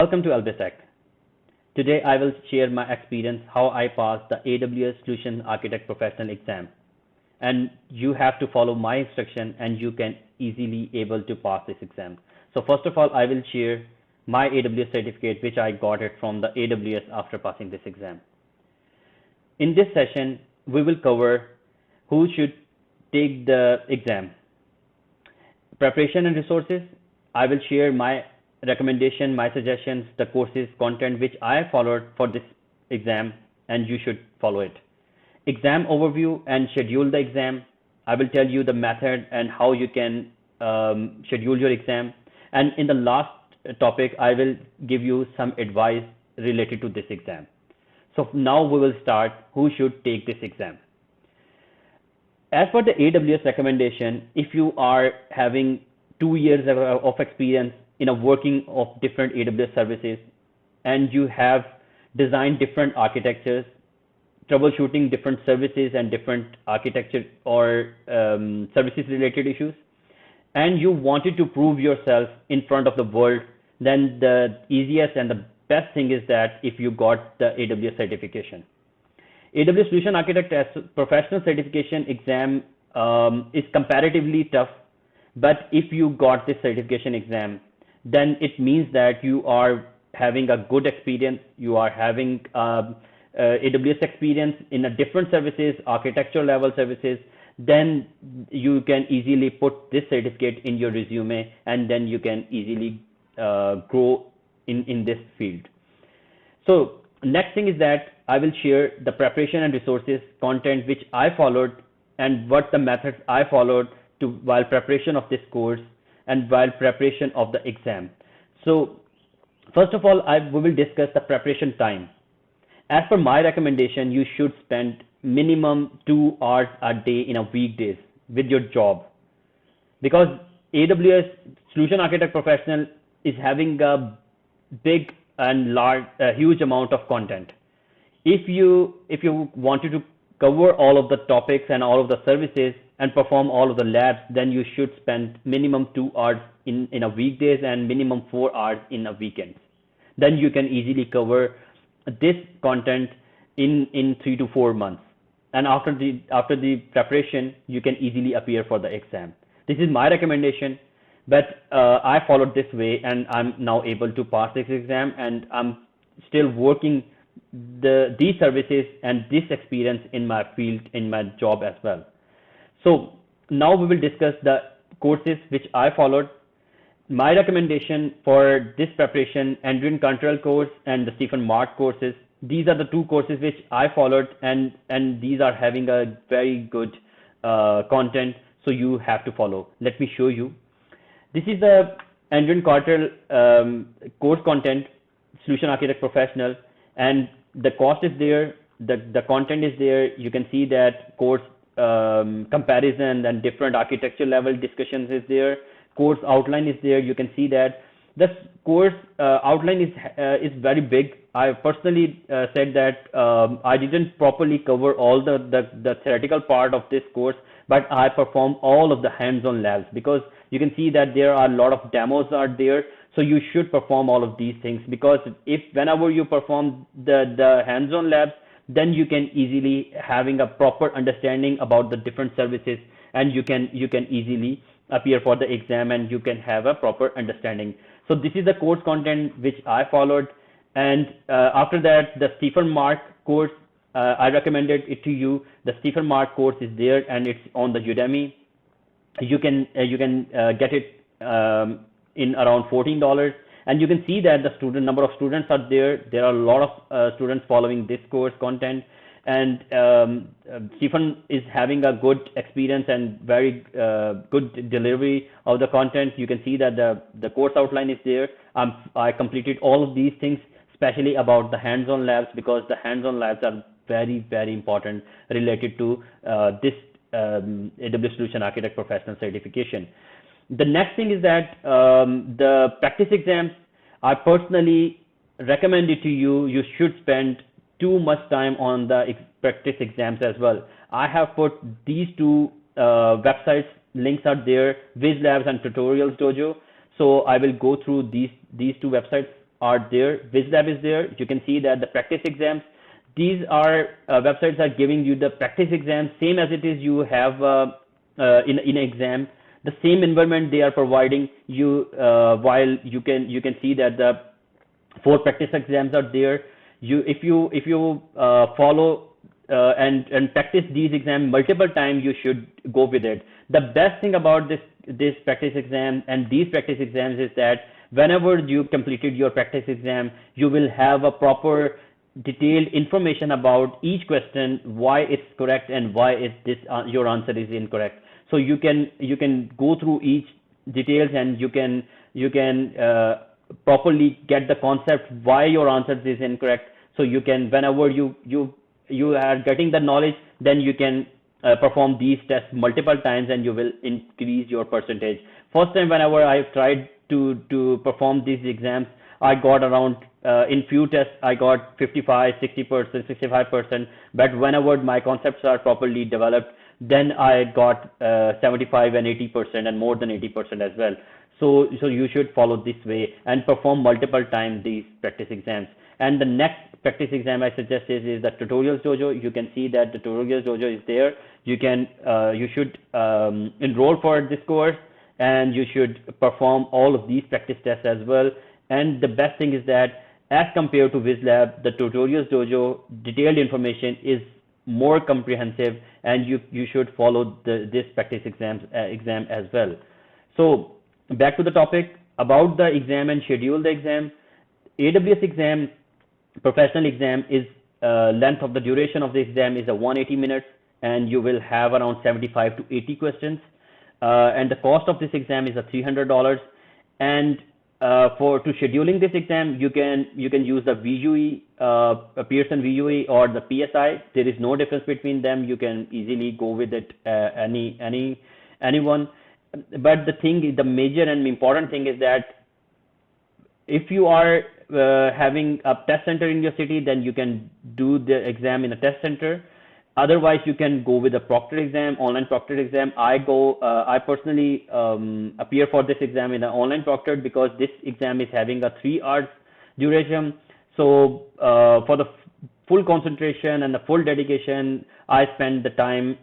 Welcome to Albisec. Today I will share my experience how I passed the AWS Solution Architect Professional exam. And you have to follow my instruction and you can easily able to pass this exam. So first of all, I will share my AWS certificate which I got it from the AWS after passing this exam. In this session, we will cover who should take the exam. Preparation and resources. I will share my recommendation, my suggestions, the courses, content which I followed for this exam and you should follow it. Exam overview and schedule the exam. I will tell you the method and how you can schedule your exam. And in the last topic, I will give you some advice related to this exam. So now we will start who should take this exam. As per the AWS recommendation, if you are having 2 years of experience in a working of different AWS services and you have designed different architectures, troubleshooting different services and different architecture or services related issues, and you wanted to prove yourself in front of the world, then the easiest and the best thing is that if you got the AWS certification. AWS Solution Architect as professional certification exam is comparatively tough, but if you got this certification exam, then it means that you are having a good experience, you are having AWS experience in a different services, architecture level services, then you can easily put this certificate in your resume and then you can easily grow in this field. So next thing is that I will share the preparation and resources content which I followed and what the methods I followed while preparation of this course and while preparation of the exam. So first of all, we will discuss the preparation time. As per my recommendation, you should spend minimum 2 hours a day in a weekdays with your job, because AWS Solution Architect Professional is having a big and huge amount of content. If you wanted to cover all of the topics and all of the services and perform all of the labs, then you should spend minimum 2 hours in a weekdays and minimum 4 hours in a weekend. Then you can easily cover this content in 3 to 4 months. And after the preparation, you can easily appear for the exam. This is my recommendation, but I followed this way and I'm now able to pass this exam, and I'm still working these services and this experience in my field, in my job as well. So now we will discuss the courses which I followed. My recommendation for this preparation, Android Control course and the Stephen Mark courses, these are the 2 courses which I followed, and these are having a very good content, so you have to follow. Let me show you. This is the Android Control course content, Solution Architect Professional, and the cost is there, the content is there. You can see that course comparison and different architecture level discussions is there. Course outline is there. You can see that this course outline is very big. I personally said that I didn't properly cover all the theoretical part of this course, but I performed all of the hands-on labs, because you can see that there are a lot of demos are there. So you should perform all of these things, because whenever you perform the hands-on labs, then you can easily having a proper understanding about the different services, and you can easily appear for the exam and you can have a proper understanding. So this is the course content which I followed, and after that the Stephen Mark course, I recommended it to you. The Stephen Mark course is there and it's on the Udemy. You can get it in around $14, and you can see that the number of students are there. There are a lot of students following this course content, and Stephen is having a good experience and very good delivery of the content. You can see that the course outline is there. I completed all of these things, especially about the hands-on labs, because the hands-on labs are very, very important related to this AWS Solution Architect Professional certification. The next thing is that the practice exams, I personally recommend it to you. You should spend too much time on the practice exams as well. I have put these 2 websites, links are there, Viz Labs and Tutorials Dojo. So I will go through these 2 websites are there. WizLab is there. You can see that the practice exams. These are websites are giving you the practice exams, same as it is you have in an exam. The same environment they are providing you, while you can see that the 4 practice exams are there. If you follow and practice these exams multiple times, you should go with it. The best thing about this practice exam and these practice exams is that whenever you completed your practice exam, you will have a proper detailed information about each question, why it's correct and why is this your answer is incorrect. So you can go through each details, and you can properly get the concept why your answer is incorrect. So you can, whenever you are getting the knowledge, then you can perform these tests multiple times, and you will increase your percentage. First time whenever I tried to perform these exams, I got around in few tests I got 55, 60%, 65%. But whenever my concepts are properly developed, then I got 75 and 80% and more than 80% as well. So you should follow this way and perform multiple times these practice exams. And the next practice exam I suggest is the Tutorials Dojo. You can see that the Tutorials Dojo is there. You should enroll for this course, and you should perform all of these practice tests as well. And the best thing is that as compared to WizLab, the Tutorials Dojo detailed information is more comprehensive, and you should follow this practice exam as well. So back to the topic about the exam and schedule the exam. AWS exam, professional exam, is length of the duration of the exam is 180 minutes, and you will have around 75 to 80 questions. And the cost of this exam is $300. And to scheduling this exam, you can use the VUE, Pearson VUE or the PSI. There is no difference between them. You can easily go with it, anyone. But the major and important thing is that if you are having a test center in your city, then you can do the exam in a test center. Otherwise, you can go with a proctored exam, online proctored exam. I personally appear for this exam in an online proctored, because this exam is having a 3 hours duration. So for the full concentration and the full dedication, I spend the time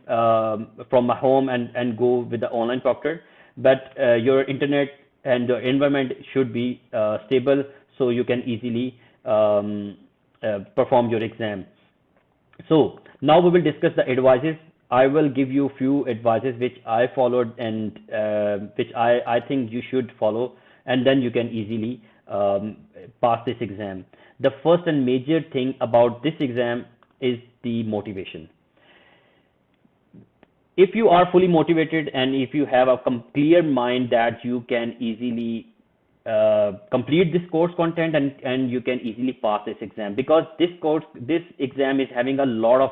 from my home and go with the online proctored. But your internet and the environment should be stable, so you can easily perform your exam. So now we will discuss the advices. I will give you few advices which I followed and which I think you should follow, and then you can easily pass this exam. The first and major thing about this exam is the motivation. If you are fully motivated and if you have a clear mind that you can easily complete this course content and you can easily pass this exam, because this exam is having a lot of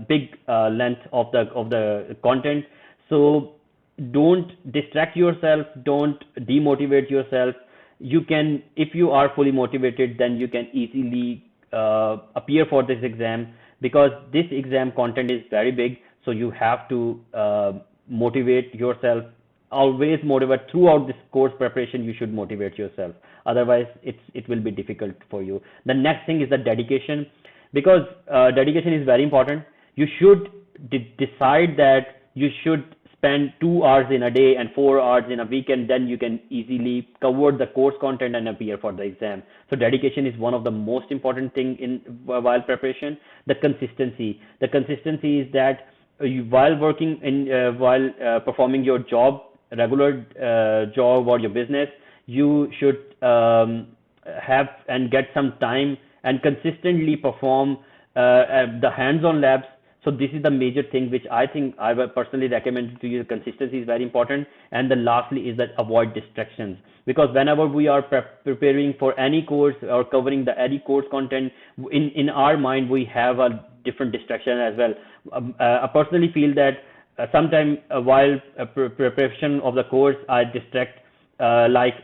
big length of the content. So don't distract yourself, don't demotivate yourself. You can, if you are fully motivated, then you can easily appear for this exam, because this exam content is very big. So you have to motivate yourself. Always motivate throughout this course preparation. You should motivate yourself. Otherwise, it will be difficult for you. The next thing is the dedication, because dedication is very important. You should decide that you should spend 2 hours in a day and 4 hours in a weekend. Then you can easily cover the course content and appear for the exam. So dedication is one of the most important thing while preparation. The consistency is that while working while performing your job, regular job or your business, you should have and get some time and consistently perform the hands-on labs. So this is the major thing which I think I will personally recommend to you. Consistency is very important. And then lastly is that avoid distractions, because whenever we are preparing for any course or covering any course content, in our mind we have a different distraction as well. I personally feel that sometime while preparation of the course, I distract, like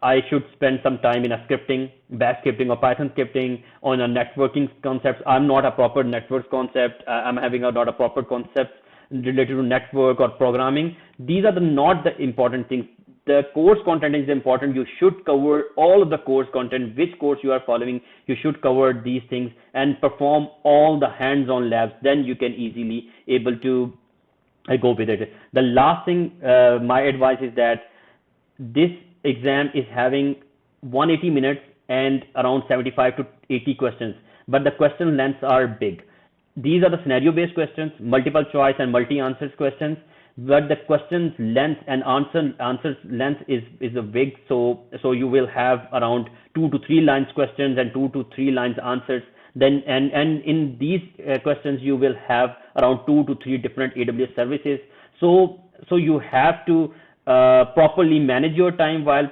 I should spend some time in a scripting, bash scripting or Python scripting, on a networking concepts. I'm not a proper network concept. I'm having not a proper concept related to network or programming. These are not the important things. the course content is important. You should cover all of the course content, which course you are following. You should cover these things and perform all the hands-on labs. Then you can easily able to go with it. The last thing, my advice is that this exam is having 180 minutes and around 75 to 80 questions, but the question lengths are big. These are the scenario-based questions, multiple choice and multi-answers questions, but the questions length and answers length is a big. So you will have around 2 to 3 lines questions and 2 to 3 lines answers. Then and in these questions you will have around 2 to 3 different AWS services. So you have to properly manage your time while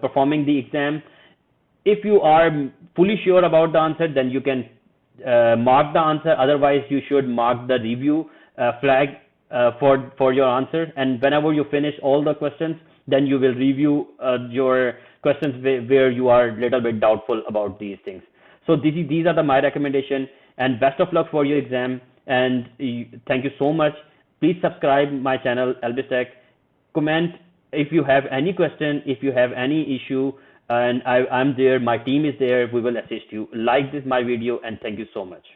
performing the exam. If you are fully sure about the answer, then you can mark the answer. Otherwise, you should mark the review flag for your answer. And whenever you finish all the questions, then you will review your questions where you are a little bit doubtful about these things. So these are my recommendation, and best of luck for your exam. And thank you so much. Please subscribe my channel, Albis Tech. Comment if you have any question, if you have any issue, and I'm there. My team is there. We will assist you. Like my video, and thank you so much.